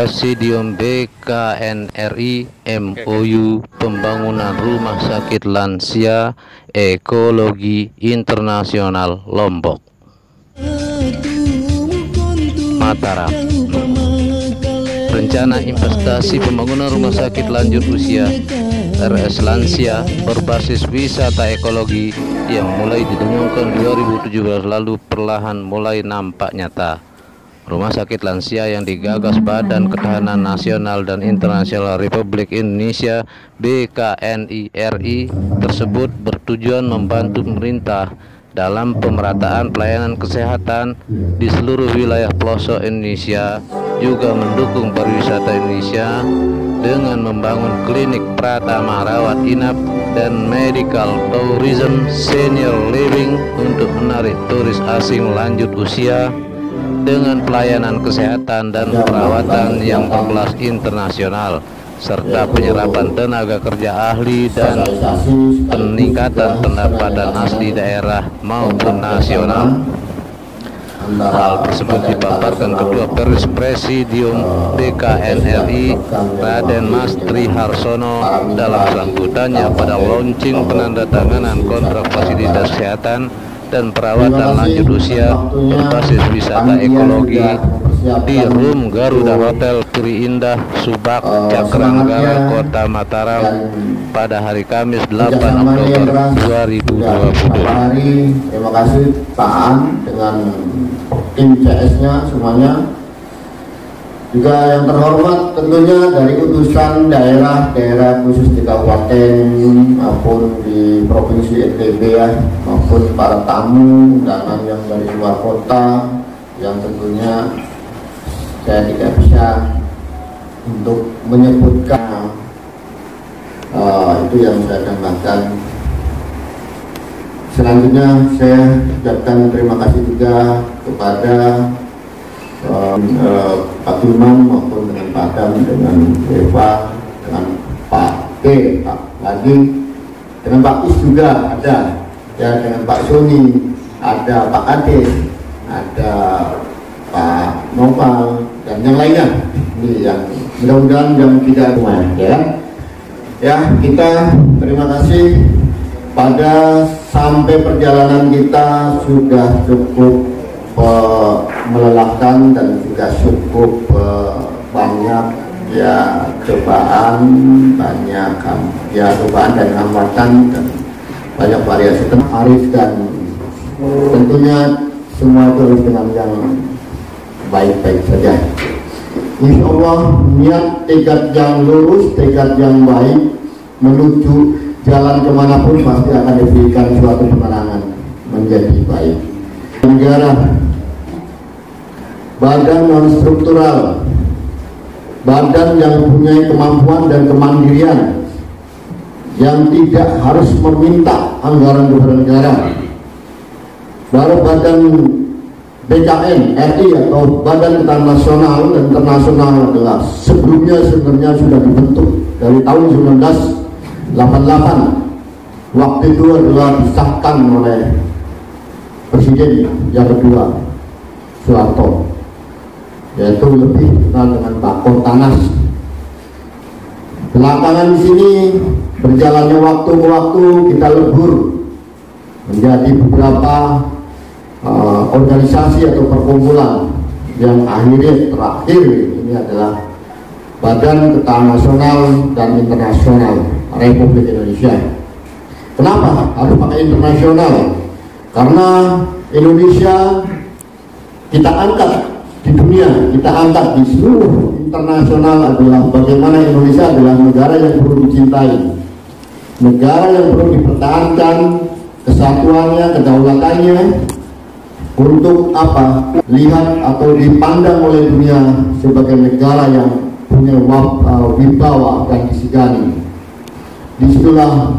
Presidium BKNRI MOU pembangunan Rumah Sakit Lansia Ekologi Internasional Lombok, Mataram. Rencana investasi pembangunan rumah sakit lanjut usia RS Lansia berbasis wisata ekologi yang mulai didengungkan 2017 lalu perlahan mulai nampak nyata. Rumah sakit lansia yang digagas Badan Ketahanan Nasional dan Internasional Republik Indonesia BKNI RI tersebut bertujuan membantu pemerintah dalam pemerataan pelayanan kesehatan di seluruh wilayah pelosok Indonesia, juga mendukung pariwisata Indonesia dengan membangun klinik pratama rawat inap dan medical tourism senior living untuk menarik turis asing lanjut usia dengan pelayanan kesehatan dan perawatan yang berkelas internasional, serta penyerapan tenaga kerja ahli dan peningkatan pendapatan asli daerah maupun nasional. Hal tersebut dipaparkan Ketua Presidium BKNRI Raden Mas Tri Harsono dalam sambutannya pada launching penandatanganan kontrak fasilitas kesehatan dan perawatan lanjut usia berbasis wisata ekologi di Room Garuda Hotel Puri Indah, Subak, Cakranegara, Kota Mataram pada hari Kamis 8 Oktober 2020. Terima kasih Pak An dengan tim CS-nya semuanya. Juga yang terhormat tentunya dari utusan daerah khusus di kabupaten maupun di provinsi NTB ya, maupun para tamu undangan yang dari luar kota yang tentunya saya tidak bisa untuk menyebutkan itu yang saya tambahkan. Selanjutnya saya ucapkan terima kasih juga kepada Pak Tulman maupun dengan Pak Adam, dengan Eva, dengan Pak P, Pak lagi, dengan Pak Is juga ada, ya, dengan Pak Sony ada, Pak Ade ada, Pak Noval dan yang lainnya. Ini yang mudah-mudahan yang tidak rumah ya kita terima kasih pada sampai perjalanan kita sudah cukup melelahkan dan juga cukup banyak ya cobaan, banyak ya cobaan dan hambatan dan banyak variasi Arif, dan tentunya semua itu harus dengan yang baik-baik saja. Insya Allah niat tekad yang lurus, tekad yang baik menuju jalan kemanapun pasti akan diberikan suatu penerangan menjadi baik. Negara, badan non struktural, badan yang mempunyai kemampuan dan kemandirian, yang tidak harus meminta anggaran kepada negara. Baru badan BKN RI atau Badan Ketahanan Nasional dan Internasional adalah sebelumnya sebenarnya sudah dibentuk dari tahun 1988. Waktu itu adalah disahkan oleh Presiden yang kedua Soeharto, yaitu lebih dikenal dengan Pak Kortanas. Belakangan di sini berjalannya waktu ke waktu kita lebur menjadi beberapa organisasi atau perkumpulan yang akhirnya terakhir ini adalah Badan Ketahanan Nasional dan Internasional Republik Indonesia. Kenapa harus pakai internasional? Karena Indonesia kita angkat di dunia, kita angkat di seluruh internasional adalah bagaimana Indonesia adalah negara yang perlu dicintai, negara yang perlu dipertahankan kesatuannya, kedaulatannya. Untuk apa? Lihat atau dipandang oleh dunia sebagai negara yang punya wibawa dan disegani. Disitulah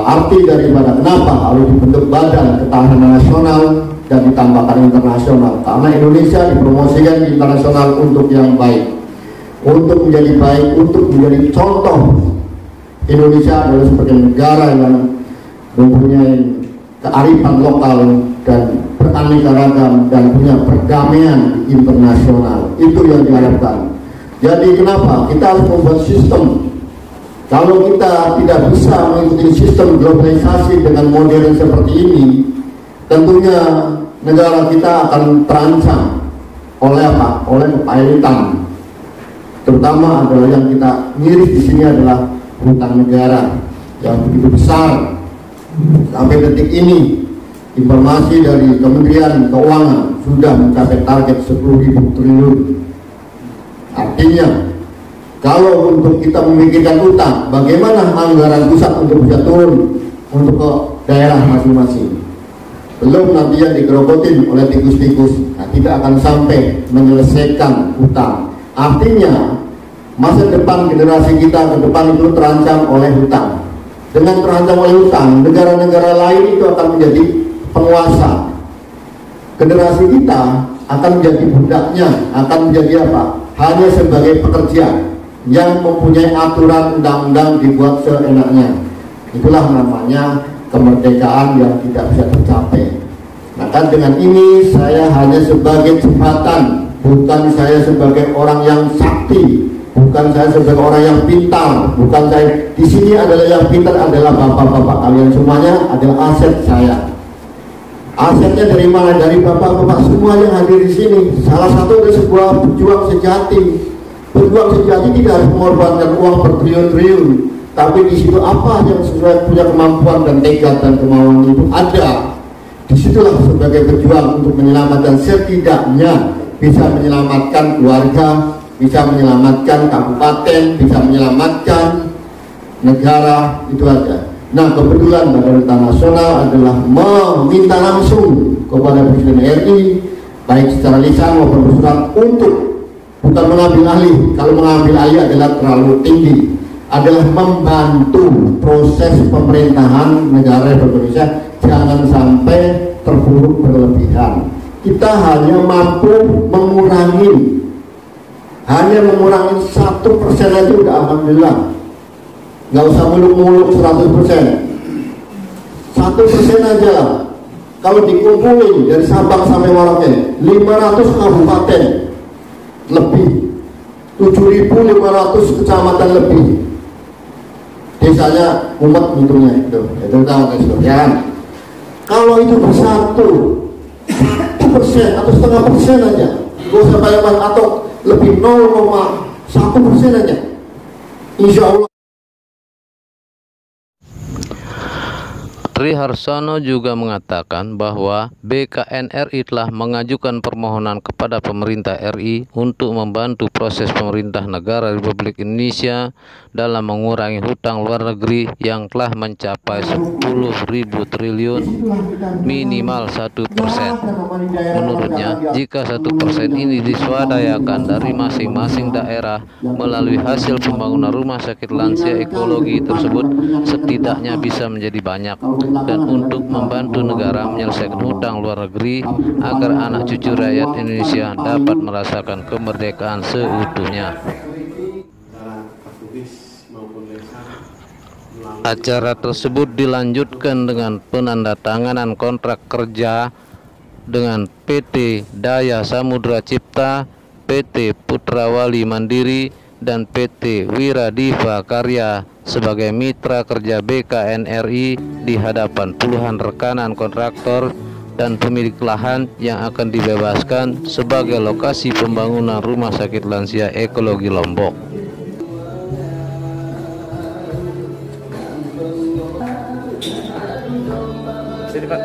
arti daripada kenapa harus dibentuk Badan Ketahanan Nasional dan ditambahkan internasional, karena Indonesia dipromosikan di internasional untuk yang baik, untuk menjadi baik, untuk menjadi contoh. Indonesia adalah sebagai negara yang mempunyai kearifan lokal dan beraneka ragam dan punya perdamaian internasional. Itu yang diharapkan. Jadi kenapa? Kita harus membuat sistem. Kalau kita tidak bisa mengikuti sistem globalisasi dengan modern seperti ini, tentunya negara kita akan terancam oleh apa? Oleh kepailitan. Terutama adalah yang kita miris di sini adalah hutang negara yang begitu besar. Sampai detik ini, informasi dari Kementerian Keuangan sudah mencapai target 10.000 triliun. Artinya, kalau untuk kita memikirkan utang, bagaimana anggaran pusat untuk bisa turun untuk ke daerah masing-masing? Belum nanti yang digerogotin oleh tikus-tikus, tidak akan sampai menyelesaikan utang. Artinya, masa depan generasi kita ke depan itu terancam oleh hutang. Dengan terancam oleh hutang, negara-negara lain itu akan menjadi penguasa. Generasi kita akan menjadi budaknya, akan menjadi apa? Hanya sebagai pekerja yang mempunyai aturan undang-undang dibuat seenaknya. Itulah namanya kemerdekaan yang tidak bisa tercapai. Maka dengan ini saya hanya sebagai jembatan, bukan saya sebagai orang yang sakti, bukan saya sebagai orang yang pintar, bukan saya di sini adalah yang pintar adalah bapak-bapak kalian semuanya adalah aset saya. Asetnya dari mana? Dari bapak-bapak semua yang hadir di sini. Salah satu dari sebuah pejuang sejati. Pejuang sejati tidak harus mengorbankan uang bertriliun-triliun, tapi di situ apa yang sesuai punya kemampuan dan tekad dan kemauan itu ada. Disitulah sebagai pejuang untuk menyelamatkan, setidaknya bisa menyelamatkan keluarga, bisa menyelamatkan kabupaten, bisa menyelamatkan negara, itu aja. Nah, kebetulan Badan Hutan Nasional adalah meminta langsung kepada Presiden RI, baik secara lisan maupun bersurat, untuk bukan mengambil alih. Kalau mengambil alih adalah terlalu tinggi, adalah membantu proses pemerintahan negara Indonesia jangan sampai terpuruk berlebihan. Kita hanya mampu mengurangi, hanya mengurangi 1% aja udah alhamdulillah. Nggak usah muluk-muluk 100%, 1% aja lah. Kalau dikumpulin dari Sabang sampai Merauke 500 kabupaten lebih, 7.500 kecamatan lebih, desanya umat hitungnya itu tahu ya. Kalau itu bersatu 1% atau setengah persen aja, gak usah banyak atau lebih 0,1% aja, insya Allah. Tri Harsono juga mengatakan bahwa BKNRI telah mengajukan permohonan kepada pemerintah RI untuk membantu proses pemerintah negara Republik Indonesia dalam mengurangi hutang luar negeri yang telah mencapai 10.000 triliun, minimal 1%. Menurutnya, jika 1% ini diswadayakan dari masing-masing daerah melalui hasil pembangunan rumah sakit lansia ekologi tersebut, setidaknya bisa menjadi banyak. Dan untuk membantu negara menyelesaikan hutang luar negeri agar anak cucu rakyat Indonesia dapat merasakan kemerdekaan seutuhnya. Acara tersebut dilanjutkan dengan penandatanganan kontrak kerja dengan PT Daya Samudra Cipta, PT Putrawali Mandiri, dan PT Wiradiva Karya sebagai mitra kerja BKNRI di hadapan puluhan rekanan kontraktor dan pemilik lahan yang akan dibebaskan sebagai lokasi pembangunan rumah sakit lansia ekologi Lombok. Sini, Pak.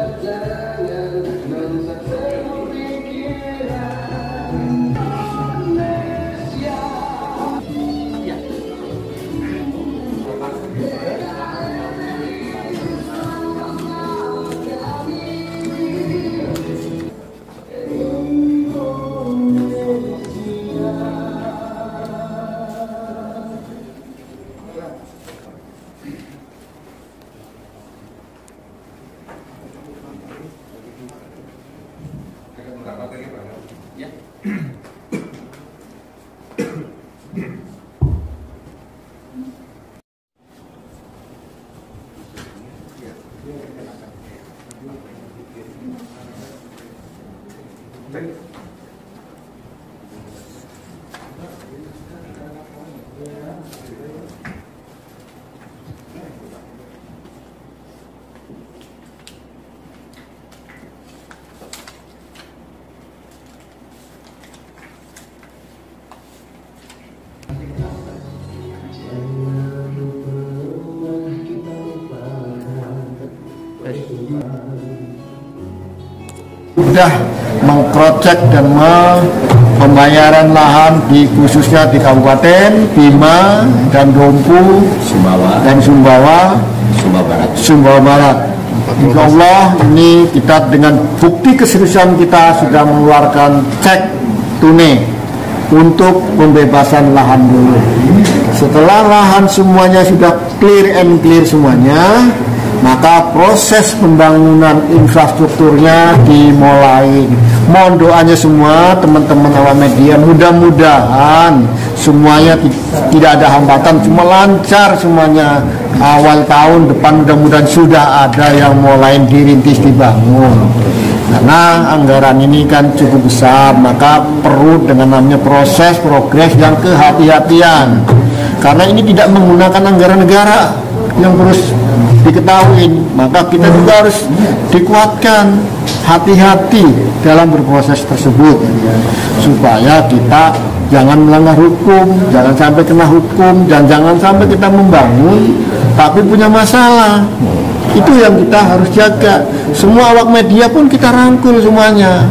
Sudah mengcrosscheck dan pembayaran lahan khususnya di Kabupaten Bima dan Dompu, Sumbawa Barat. Insya Allah ini kita dengan bukti keseriusan kita sudah mengeluarkan cek tunai untuk pembebasan lahan dulu. Setelah lahan semuanya sudah clear semuanya, maka proses pembangunan infrastrukturnya dimulai. Mohon doanya semua teman-teman awak media, mudah-mudahan semuanya tidak ada hambatan, cuma lancar semuanya. Awal tahun depan mudah-mudahan sudah ada yang mulai dirintis dibangun. Karena anggaran ini kan cukup besar, maka perlu dengan namanya proses progres yang kehati-hatian. Karena ini tidak menggunakan anggaran negara yang terus diketahui, maka kita juga harus dikuatkan hati-hati dalam berproses tersebut supaya kita jangan melanggar hukum, jangan sampai kena hukum, dan jangan sampai kita membangun tapi punya masalah. Itu yang kita harus jaga. Semua awak media pun kita rangkul semuanya,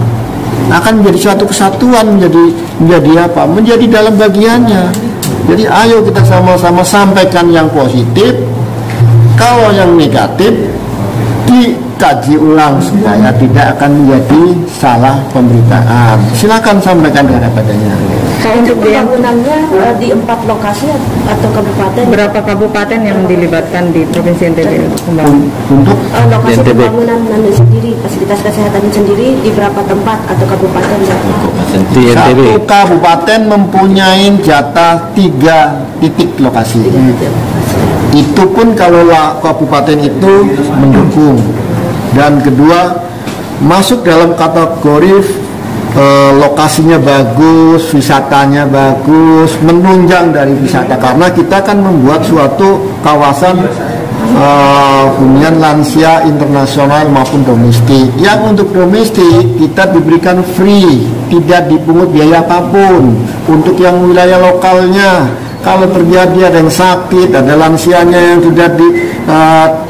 akan menjadi suatu kesatuan, menjadi dalam bagiannya. Jadi ayo kita sama-sama sampaikan yang positif. Kalau yang negatif dikaji ulang supaya tidak akan menjadi salah pemberitaan. Silakan sampaikan kepadanya. Untuk pembangunannya di 4 lokasi atau kabupaten? Berapa kabupaten yang dilibatkan di Provinsi NTB untuk lokasi pembangunan sendiri, fasilitas kesehatan sendiri di berapa tempat atau kabupaten? Di NTB. Satu kabupaten mempunyai jatah 3 titik lokasi. Itu pun kalau kabupaten itu mendukung, dan kedua masuk dalam kategori lokasinya bagus, wisatanya bagus, menunjang dari wisata, karena kita kan membuat suatu kawasan hunian lansia internasional maupun domestik. Yang untuk domestik kita diberikan free, tidak dipungut biaya apapun. Untuk yang wilayah lokalnya, kalau terjadi ada yang sakit, ada lansianya yang sudah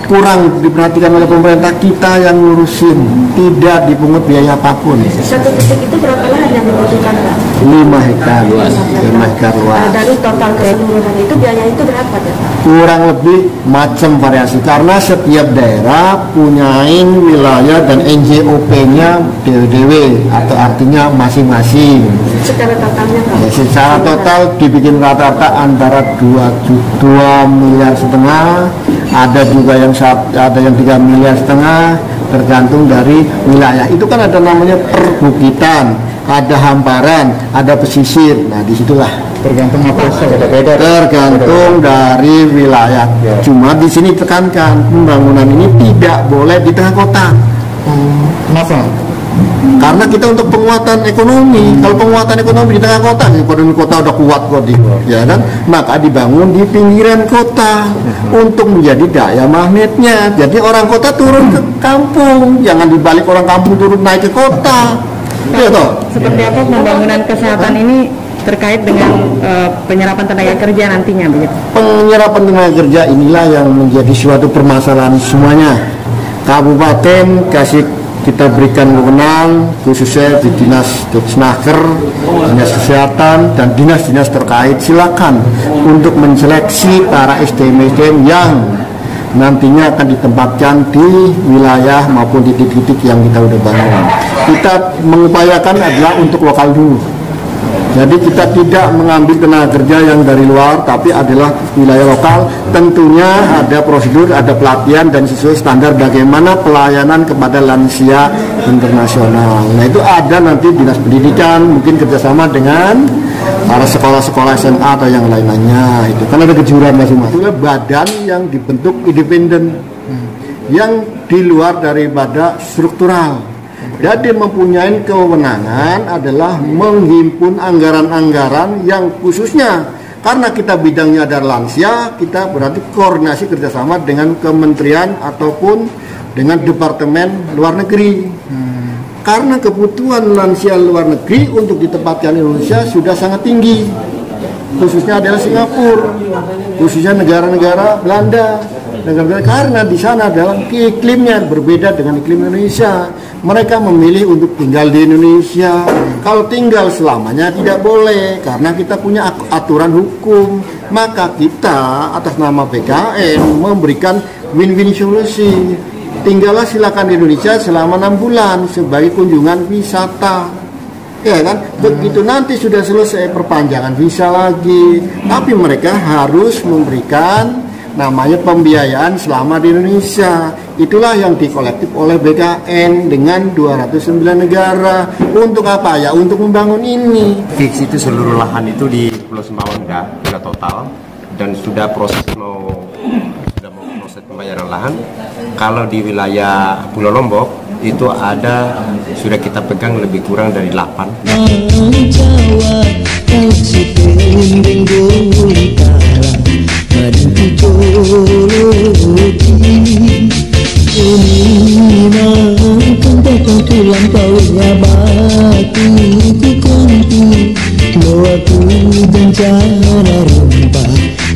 kurang diperhatikan oleh pemerintah, kita yang ngurusin, tidak dipungut biaya apapun. Satu titik itu berapa lahan yang dibutuhkan, Pak? 5 hektar luas. 5 hektar luas. Dari total keseluruhan itu biaya itu berapa, Pak? Kurang lebih macam variasi, karena setiap daerah punyain wilayah dan NJOP-nya dewe-dewe, atau artinya masing-masing. Secara totalnya, Pak? Ya, secara total dibikin rata-rata antara 2,5 miliar, ada juga yang 3,5 miliar, tergantung dari wilayah. Itu kan ada namanya perbukitan, ada hamparan, ada pesisir. Nah, disitulah tergantung apa beda-beda. Tergantung dari wilayah. Cuma di sini tekankan pembangunan ini tidak boleh di tengah kota. Kenapa? Karena kita untuk penguatan ekonomi. Kalau penguatan ekonomi di tengah kota, ekonomi kota udah kuat kok, ya kan? Maka dibangun di pinggiran kota untuk menjadi daya magnetnya. Jadi orang kota turun ke kampung, jangan dibalik orang kampung turun naik ke kota. Ya toh. Seperti apa pembangunan kesehatan ini terkait dengan penyerapan tenaga kerja nantinya, begitu? Penyerapan tenaga kerja inilah yang menjadi suatu permasalahan semuanya. Kabupaten kita berikan wewenang khususnya di Dinas Dukesnaker, Dinas Kesehatan, dan dinas-dinas terkait, silakan untuk menseleksi para SDM-SDM yang nantinya akan ditempatkan di wilayah maupun di titik-titik yang kita udah bangun. Kita mengupayakan adalah untuk lokal dulu. Jadi kita tidak mengambil tenaga kerja yang dari luar, tapi adalah wilayah lokal. Tentunya ada prosedur, ada pelatihan, dan sesuai standar bagaimana pelayanan kepada lansia internasional. Nah, itu ada nanti dinas pendidikan, mungkin kerjasama dengan para sekolah-sekolah SMA atau yang lain-lainnya. Itu kan ada kejuruan masing-masing. Itu badan yang dibentuk independen, yang di luar daripada struktural. Jadi mempunyai kewenangan adalah menghimpun anggaran-anggaran yang khususnya karena kita bidangnya adalah lansia, kita berarti koordinasi kerjasama dengan kementerian ataupun dengan departemen luar negeri. Karena kebutuhan lansia luar negeri untuk ditempatkan di Indonesia sudah sangat tinggi. khususnya adalah Singapura, khususnya negara-negara Belanda, karena di sana dalam iklimnya berbeda dengan iklim Indonesia. Mereka memilih untuk tinggal di Indonesia. Kalau tinggal selamanya tidak boleh, karena kita punya aturan hukum. Maka kita atas nama BKN memberikan win-win solusi. Tinggallah silakan di Indonesia selama 6 bulan sebagai kunjungan wisata. Ya kan, begitu nanti sudah selesai perpanjangan visa lagi, tapi mereka harus memberikan namanya pembiayaan selama di Indonesia. Itulah yang dikolektif oleh BKN dengan 209 negara. Untuk apa ya? Untuk membangun ini. Fix itu seluruh lahan itu di Pulau Sumbawa sudah total dan sudah mau proses pembayaran lahan. Kalau di wilayah Pulau Lombok itu ada sudah kita pegang lebih kurang dari 8.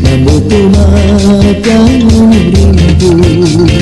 Membutuhkan rindu.